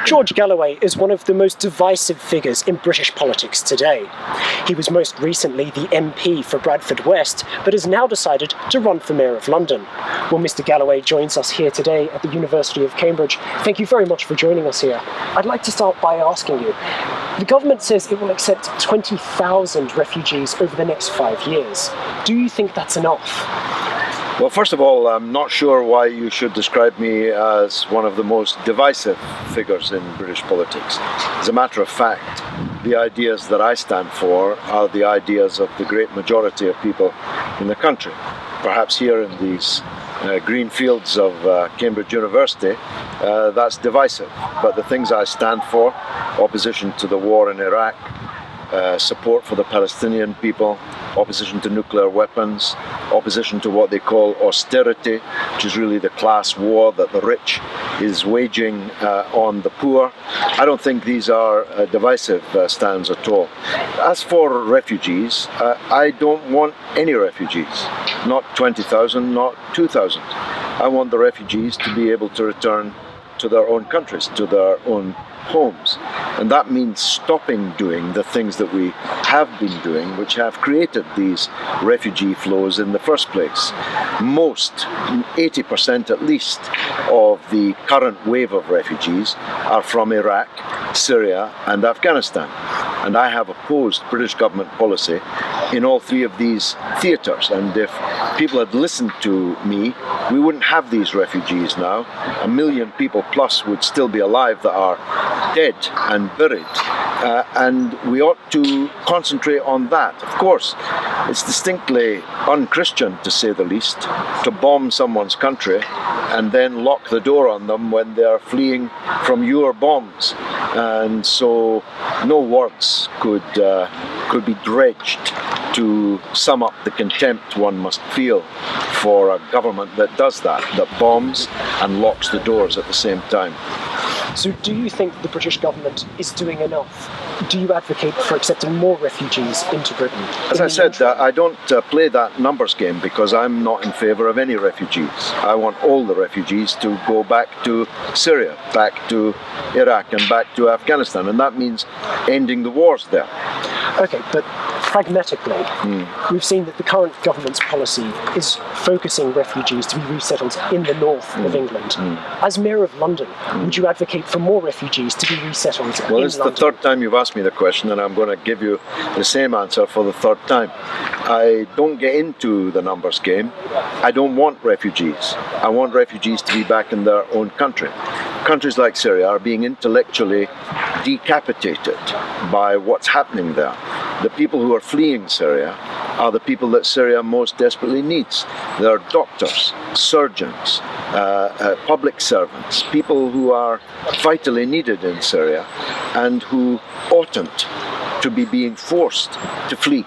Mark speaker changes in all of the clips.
Speaker 1: George Galloway is one of the most divisive figures in British politics today. He was most recently the MP for Bradford West, but has now decided to run for Mayor of London. Well, Mr. Galloway joins us here today at the University of Cambridge. Thank you very much for joining us here. I'd like to start by asking you, the government says it will accept 20,000 refugees over the next 5 years. Do you think that's enough?
Speaker 2: Well, first of all, I'm not sure why you should describe me as one of the most divisive figures in British politics. As a matter of fact, the ideas that I stand for are the ideas of the great majority of people in the country. Perhaps here in these green fields of Cambridge University, that's divisive. But the things I stand for, opposition to the war in Iraq, support for the Palestinian people, opposition to nuclear weapons, opposition to what they call austerity, which is really the class war that the rich is waging on the poor. I don't think these are divisive stands at all. As for refugees, I don't want any refugees, not 20,000, not 2,000. I want the refugees to be able to return to their own countries, to their own homes. And that means stopping doing the things that we have been doing, which have created these refugee flows in the first place. Most, 80% at least, of the current wave of refugees are from Iraq, Syria and Afghanistan. And I have opposed British government policy in all three of these theatres. And if people had listened to me, we wouldn't have these refugees now. 1 million people plus would still be alive that are dead and buried. And we ought to concentrate on that. Of course, it's distinctly un-Christian, to say the least, to bomb someone's country and then lock the door on them when they're fleeing from your bombs. And so no words could be dredged to sum up the contempt one must feel for a government that does that bombs and locks the doors at the same time.
Speaker 1: So do you think the British government is doing enough? Do you advocate for accepting more refugees into Britain?
Speaker 2: As I said, I don't play that numbers game because I'm not in favour of any refugees. I want all the refugees to go back to Syria, back to Iraq and back to Afghanistan, and that means ending the wars there.
Speaker 1: Okay, but pragmatically, we've seen that the current government's policy is focusing refugees to be resettled in the north of England. As Mayor of London, would you advocate for more refugees to be resettled in London?
Speaker 2: Well, it's the third time you've asked me the question, and I'm going to give you the same answer for the third time. I don't get into the numbers game. I don't want refugees. I want refugees to be back in their own country. Countries like Syria are being intellectually decapitated by what's happening there. The people who are fleeing Syria are the people that Syria most desperately needs. They're doctors, surgeons, public servants, people who are vitally needed in Syria and who oughtn't to be being forced to flee.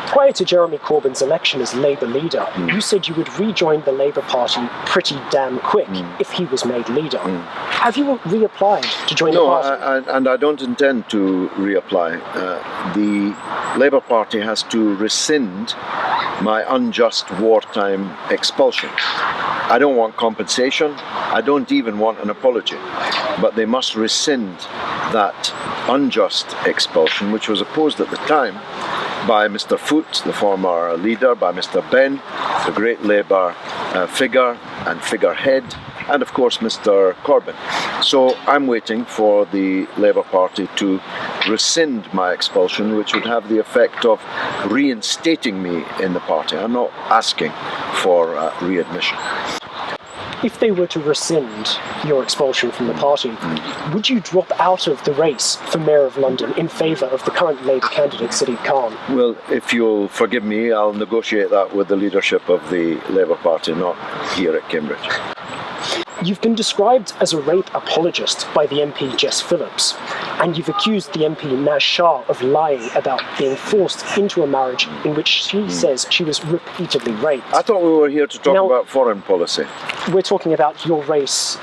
Speaker 1: Prior to Jeremy Corbyn's election as Labour leader, you said you would rejoin the Labour Party pretty damn quick if he was made leader. Have you reapplied to join the party?
Speaker 2: No, and I don't intend to reapply. The Labour Party has to rescind my unjust wartime expulsion. I don't want compensation. I don't even want an apology. But they must rescind that unjust expulsion, which was opposed at the time by Mr. Foot, the former leader, by Mr. Benn, the great Labour figure and figurehead, and of course Mr. Corbyn. So I'm waiting for the Labour Party to rescind my expulsion, which would have the effect of reinstating me in the party. I'm not asking for readmission.
Speaker 1: If they were to rescind your expulsion from the party, would you drop out of the race for Mayor of London in favour of the current Labour candidate, Sadiq Khan?
Speaker 2: Well, if you'll forgive me, I'll negotiate that with the leadership of the Labour Party, not here at Cambridge.
Speaker 1: You've been described as a rape apologist by the MP Jess Phillips, and you've accused the MP Naz Shah of lying about being forced into a marriage in which she says she was repeatedly raped.
Speaker 2: I thought we were here to talk about foreign policy.
Speaker 1: We're talking about your race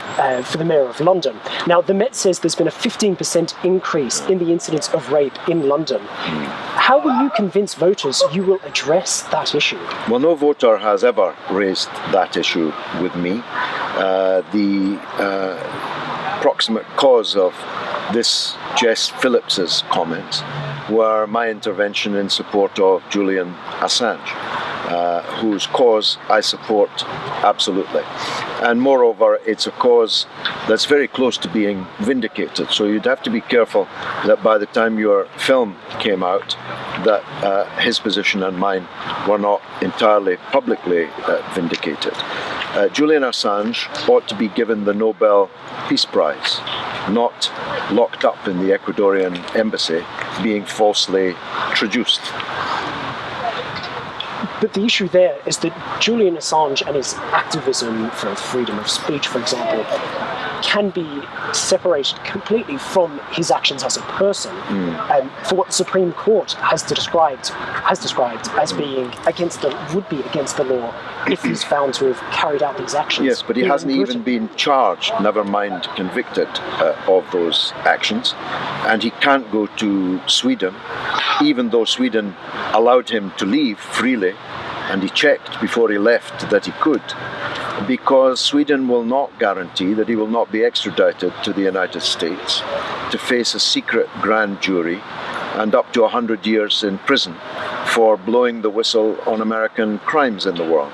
Speaker 1: for the Mayor of London. Now, the Met says there's been a 15% increase in the incidence of rape in London. How will you convince voters you will address that issue?
Speaker 2: Well, no voter has ever raised that issue with me. The proximate cause of this Jess Phillips's comments were my intervention in support of Julian Assange, whose cause I support absolutely. And moreover, it's a cause that's very close to being vindicated. So you'd have to be careful that by the time your film came out, that his position and mine were not entirely publicly vindicated. Julian Assange ought to be given the Nobel Peace Prize, not locked up in the Ecuadorian embassy being falsely traduced.
Speaker 1: But the issue there is that Julian Assange and his activism for freedom of speech, for example, can be separated completely from his actions as a person, for what the Supreme Court has described as being would be against the law if he's found to have carried out these actions.
Speaker 2: Yes, but he hasn't even been charged, never mind convicted of those actions, and he can't go to Sweden, even though Sweden allowed him to leave freely, and he checked before he left that he could, because Sweden will not guarantee that he will not be extradited to the United States to face a secret grand jury and up to 100 years in prison for blowing the whistle on American crimes in the world.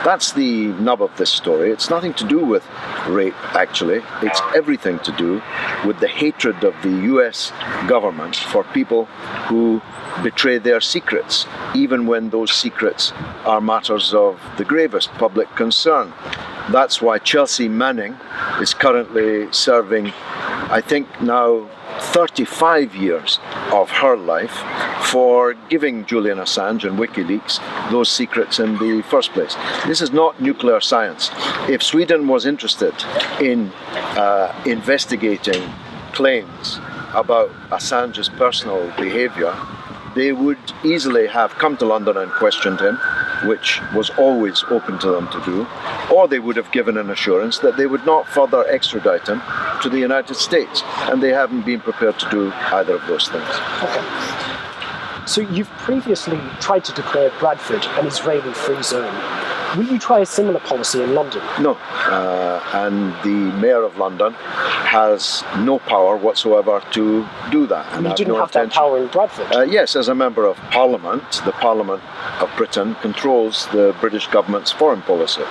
Speaker 2: That's the nub of this story. It's nothing to do with rape, actually. It's everything to do with the hatred of the US government for people who betray their secrets, even when those secrets are matters of the gravest public concern. That's why Chelsea Manning is currently serving, I think now, 35 years of her life for giving Julian Assange and WikiLeaks those secrets in the first place. This is not nuclear science. If Sweden was interested in investigating claims about Assange's personal behaviour, they would easily have come to London and questioned him, which was always open to them to do, or they would have given an assurance that they would not further extradite him to the United States, and they haven't been prepared to do either of those things.
Speaker 1: Okay. So you've previously tried to declare Bradford an Israeli free zone. Will you try a similar policy in London?
Speaker 2: No, and the Mayor of London has no power whatsoever to do that.
Speaker 1: And you didn't have that power in Bradford?
Speaker 2: Yes, as a member of Parliament, the Parliament of Britain controls the British government's foreign policy.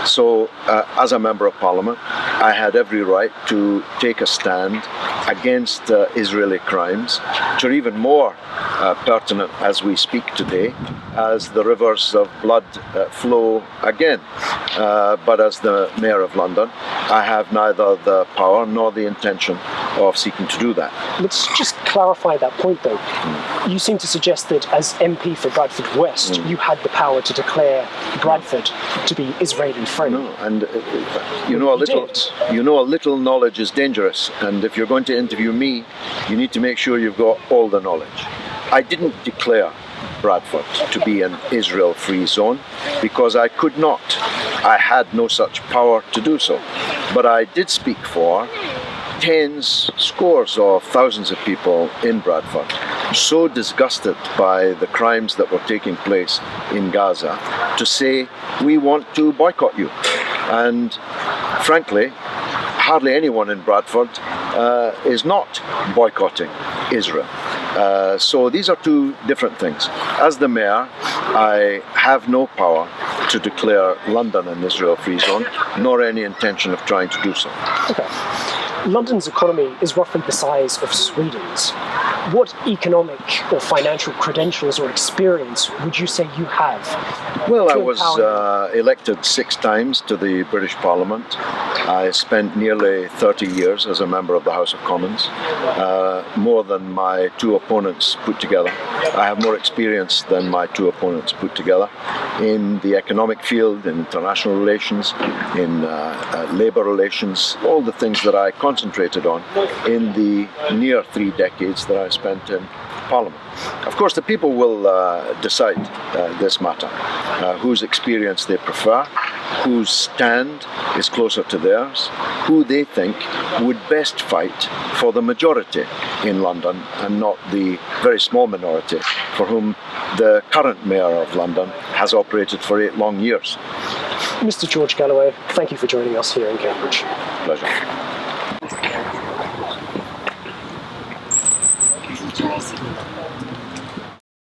Speaker 2: So, as a member of Parliament, I had every right to take a stand against Israeli crimes, which are even more pertinent as we speak today, as the rivers of blood flow again. But as the Mayor of London, I have neither the power nor the intention of seeking to do that.
Speaker 1: Let's just clarify that point, though. You seem to suggest that as MP for Bradford West, you had the power to declare Bradford to be Israeli-free.
Speaker 2: No, and a little knowledge is dangerous, and if you're going to interview me, you need to make sure you've got all the knowledge. I didn't declare Bradford to be an Israel-free zone because I could not. I had no such power to do so. But I did speak for tens, scores of thousands of people in Bradford, so disgusted by the crimes that were taking place in Gaza, to say, we want to boycott you. And frankly, hardly anyone in Bradford is not boycotting Israel. So these are two different things. As the mayor, I have no power to declare London an Israel-free zone, nor any intention of trying to do so.
Speaker 1: Okay. London's economy is roughly the size of Sweden's. What economic or financial credentials or experience would you say you have?
Speaker 2: Well, I was elected 6 times to the British Parliament. I spent nearly 30 years as a member of the House of Commons, more than my 2 opponents put together. I have more experience than my 2 opponents put together in the economic field, in international relations, in labour relations, all the things that I concentrated on in the near 3 decades that I spent in Parliament. Of course, the people will decide this matter, whose experience they prefer, whose stand is closer to theirs, who they think would best fight for the majority in London and not the very small minority for whom the current Mayor of London has operated for 8 long years.
Speaker 1: Mr. George Galloway, thank you for joining us here in Cambridge.
Speaker 2: Pleasure.